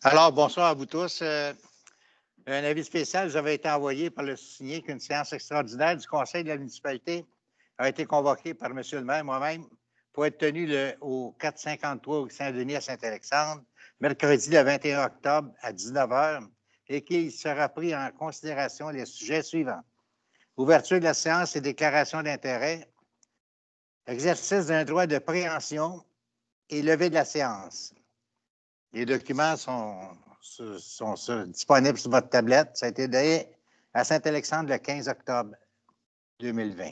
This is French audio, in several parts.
Alors, bonsoir à vous tous. Un avis spécial vous avait été envoyé par le signé qu'une séance extraordinaire du Conseil de la municipalité a été convoquée par M. le maire, moi-même, pour être tenue au 453 au Saint-Denis à Saint-Alexandre, mercredi le 21 octobre à 19 h, et qu'il sera pris en considération les sujets suivants. Ouverture de la séance et déclaration d'intérêt, exercice d'un droit de préemption et levée de la séance. Les documents sont disponibles sur votre tablette. Ça a été donné à Saint-Alexandre le 15 octobre 2020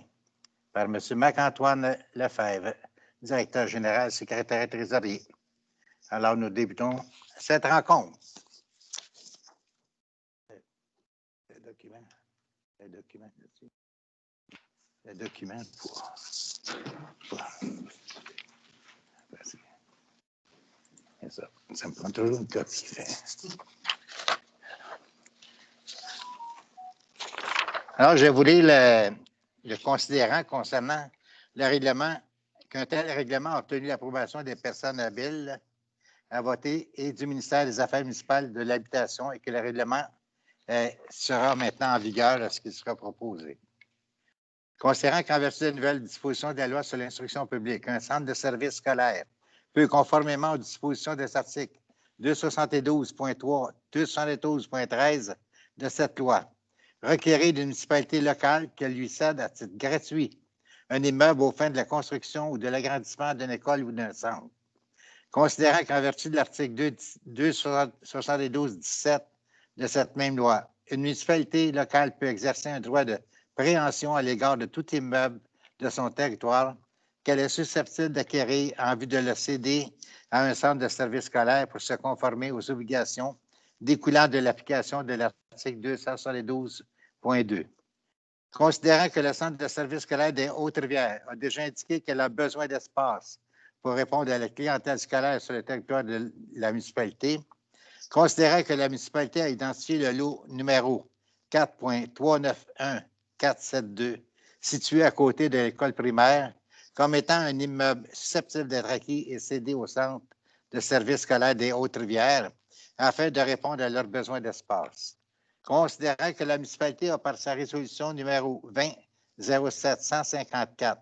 par M. Marc-Antoine Lefebvre, directeur général, secrétaire et trésorier. Alors, nous débutons cette rencontre. Le document pour... Ça me prend toujours une copie. Alors, je vous lis le considérant concernant le règlement, qu'un tel règlement a obtenu l'approbation des personnes habiles à voter et du ministère des Affaires municipales de l'Habitation et que le règlement sera maintenant en vigueur lorsqu'il sera proposé. Considérant qu'en vertu des nouvelles dispositions de la loi sur l'instruction publique, un centre de services scolaire peut, conformément aux dispositions des articles 272.3, 272.13 de cette loi, requérir d'une municipalité locale qu'elle lui cède à titre gratuit un immeuble aux fins de la construction ou de l'agrandissement d'une école ou d'un centre. Considérant qu'en vertu de l'article 272.17 de cette même loi, une municipalité locale peut exercer un droit de préemption à l'égard de tout immeuble de son territoire qu'elle est susceptible d'acquérir en vue de le céder à un centre de services scolaire pour se conformer aux obligations découlant de l'application de l'article 272.2. Considérant que le centre de services scolaire des Hautes-Rivières a déjà indiqué qu'elle a besoin d'espace pour répondre à la clientèle scolaire sur le territoire de la municipalité, considérant que la municipalité a identifié le lot numéro 4.391472, situé à côté de l'école primaire, comme étant un immeuble susceptible d'être acquis et cédé au centre de services scolaires des Hautes-Rivières afin de répondre à leurs besoins d'espace. Considérant que la municipalité a, par sa résolution numéro 20-07-154,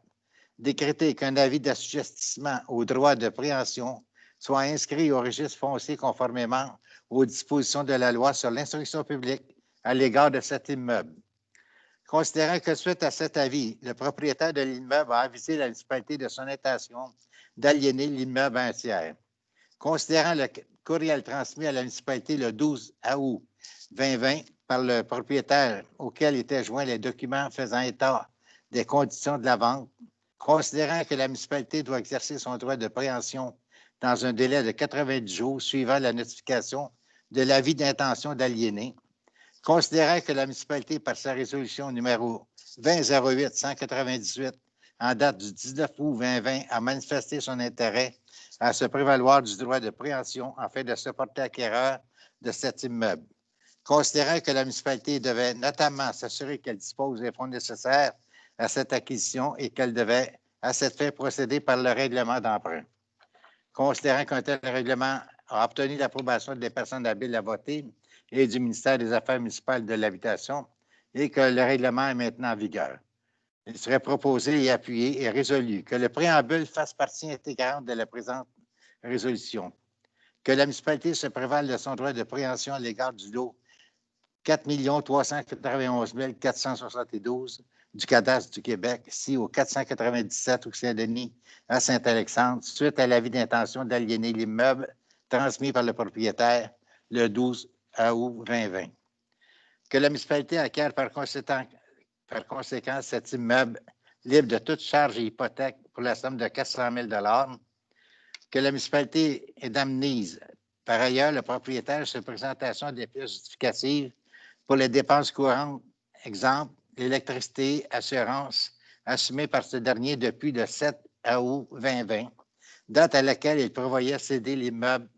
décrété qu'un avis d'assujettissement au droit de préemption soit inscrit au registre foncier conformément aux dispositions de la loi sur l'instruction publique à l'égard de cet immeuble. Considérant que suite à cet avis, le propriétaire de l'immeuble a avisé la municipalité de son intention d'aliéner l'immeuble à un tiers. Considérant le courriel transmis à la municipalité le 12 août 2020 par le propriétaire auquel étaient joints les documents faisant état des conditions de la vente, considérant que la municipalité doit exercer son droit de préemption dans un délai de 90 jours suivant la notification de l'avis d'intention d'aliéner, considérant que la municipalité, par sa résolution numéro 20-08-198, en date du 19 août 2020, a manifesté son intérêt à se prévaloir du droit de préemption afin de se porter acquéreur de cet immeuble. Considérant que la municipalité devait notamment s'assurer qu'elle dispose des fonds nécessaires à cette acquisition et qu'elle devait, à cette fin, procéder par le règlement d'emprunt. Considérant qu'un tel règlement a obtenu l'approbation des personnes habiles à voter et du ministère des Affaires municipales de l'Habitation et que le règlement est maintenant en vigueur. Il serait proposé et appuyé et résolu que le préambule fasse partie intégrante de la présente résolution, que la municipalité se prévale de son droit de préemption à l'égard du lot 4 391 472 du cadastre du Québec, ici au 497 au Saint-Denis à Saint-Alexandre, suite à l'avis d'intention d'aliéner l'immeuble transmis par le propriétaire le 12 août 2020. Que la municipalité acquiert par conséquent cet immeuble libre de toute charge et hypothèque pour la somme de 400 000 $, que la municipalité indemnise par ailleurs le propriétaire sur présentation des pièces justificatives pour les dépenses courantes, exemple, l'électricité, assurance, assumée par ce dernier depuis le 7 août 2020, date à laquelle il prévoyait céder l'immeuble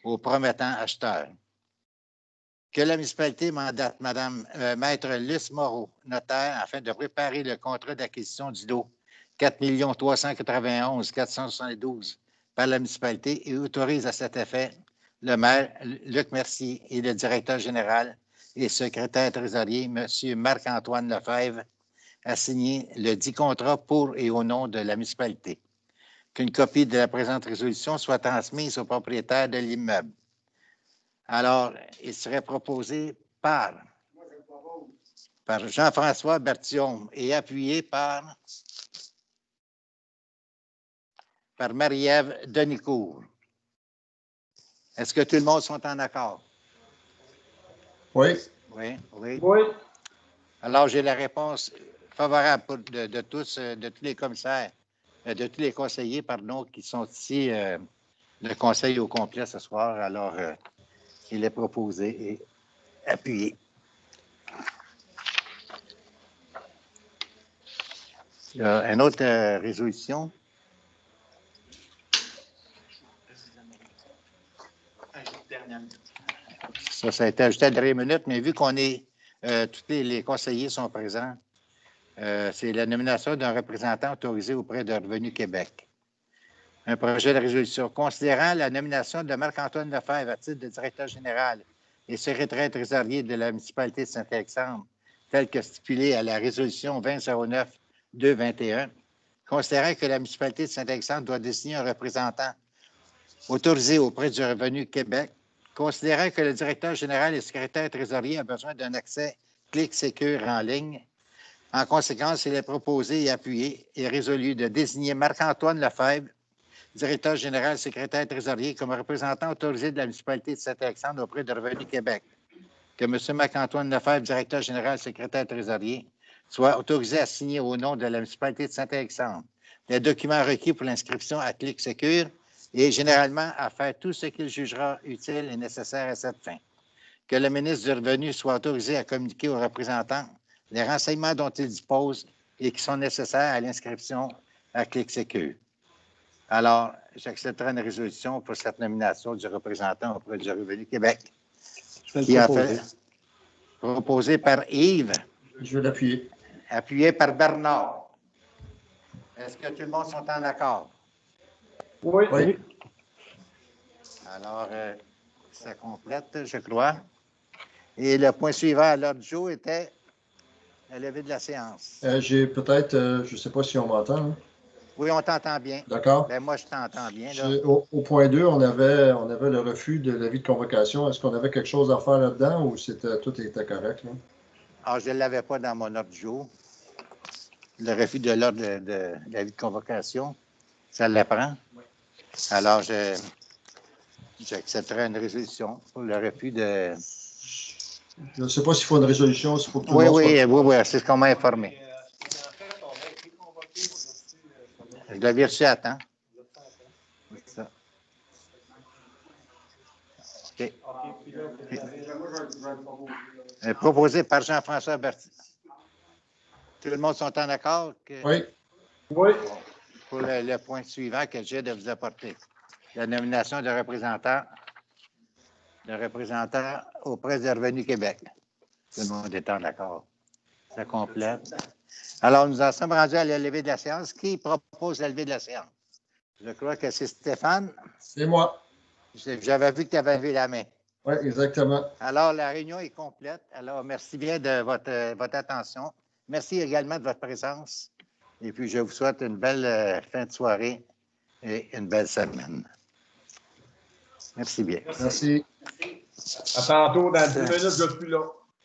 au promettant acheteur. Que la municipalité mandate Mme Maître Luce Moreau, notaire, afin de préparer le contrat d'acquisition du lot 4 391 472 par la municipalité et autorise à cet effet le maire Luc Mercier et le directeur général et secrétaire trésorier, M. Marc-Antoine Lefebvre, à signer le dit contrat pour et au nom de la municipalité. Qu'une copie de la présente résolution soit transmise au propriétaire de l'immeuble. Alors, il serait proposé par Jean-François Berthiaume et appuyé par Marie-Ève Denicourt. Est-ce que tout le monde sont en accord? Oui. Oui, oui. Oui. Alors, j'ai la réponse favorable de tous les commissaires, de tous les conseillers, pardon, qui sont ici, le conseil au complet ce soir. Alors, il est proposé et appuyé. Il y a une autre résolution. Ça a été ajouté à la dernière minute, mais vu qu'on est, tous les conseillers sont présents, c'est la nomination d'un représentant autorisé auprès de Revenu Québec. Un projet de résolution considérant la nomination de Marc-Antoine Lefebvre à titre de directeur général et secrétaire trésorier de la municipalité de Saint-Alexandre, tel que stipulé à la résolution 2009-221, considérant que la municipalité de Saint-Alexandre doit désigner un représentant autorisé auprès du Revenu Québec, considérant que le directeur général et secrétaire trésorier ont besoin d'un accès Clic Sécure en ligne. En conséquence, il est proposé et appuyé et résolu de désigner Marc-Antoine Lefebvre, directeur général, secrétaire trésorier, comme représentant autorisé de la municipalité de Saint-Alexandre auprès de Revenu Québec. Que M. Marc-Antoine Lefebvre, directeur général, secrétaire trésorier, soit autorisé à signer au nom de la municipalité de Saint-Alexandre les documents requis pour l'inscription à Clic Sécure et généralement à faire tout ce qu'il jugera utile et nécessaire à cette fin. Que le ministre du Revenu soit autorisé à communiquer aux représentants les renseignements dont il dispose et qui sont nécessaires à l'inscription à Clic Sécure. Alors, j'accepterai une résolution pour cette nomination du représentant auprès du Revenu Québec. Qui a fait proposé par Yves. Je vais l'appuyer. Appuyé par Bernard. Est-ce que tout le monde sont en accord? Oui. Oui. Alors, ça complète, je crois. Et le point suivant à l'ordre du jour était la levée de la séance. J'ai peut-être, je ne sais pas si on m'entend. Hein? Oui, on t'entend bien. D'accord. Ben, moi, je t'entends bien. Là. Au point 2, on avait le refus de l'avis de convocation. Est-ce qu'on avait quelque chose à faire là-dedans ou tout était correct? Là? Alors, je ne l'avais pas dans mon ordre du jour. Le refus de l'ordre de l'avis de convocation, ça l'apprend. Oui. Alors, j'accepterai une résolution pour le refus de... Je ne sais pas s'il faut une résolution, s'il faut que tout oui, le monde oui, c'est ce qu'on m'a informé. Je l'avais reçu à temps. C'est ça. OK. Proposé par Jean-François Berthiaume. Tout le monde sont en accord? Oui. Oui. Pour le point suivant que j'ai de vous apporter. La nomination de représentants auprès du Revenu Québec. Tout le monde est en accord. Ça complète. Alors, nous en sommes rendus à la levée de la séance. Qui propose la levée de la séance? Je crois que c'est Stéphane. C'est moi. J'avais vu que tu avais levé la main. Oui, exactement. Alors, la réunion est complète. Alors, merci bien de votre attention. Merci également de votre présence. Et puis, je vous souhaite une belle fin de soirée et une belle semaine. Merci bien. Merci. À tantôt, dans 10 minutes, je ne suis plus là.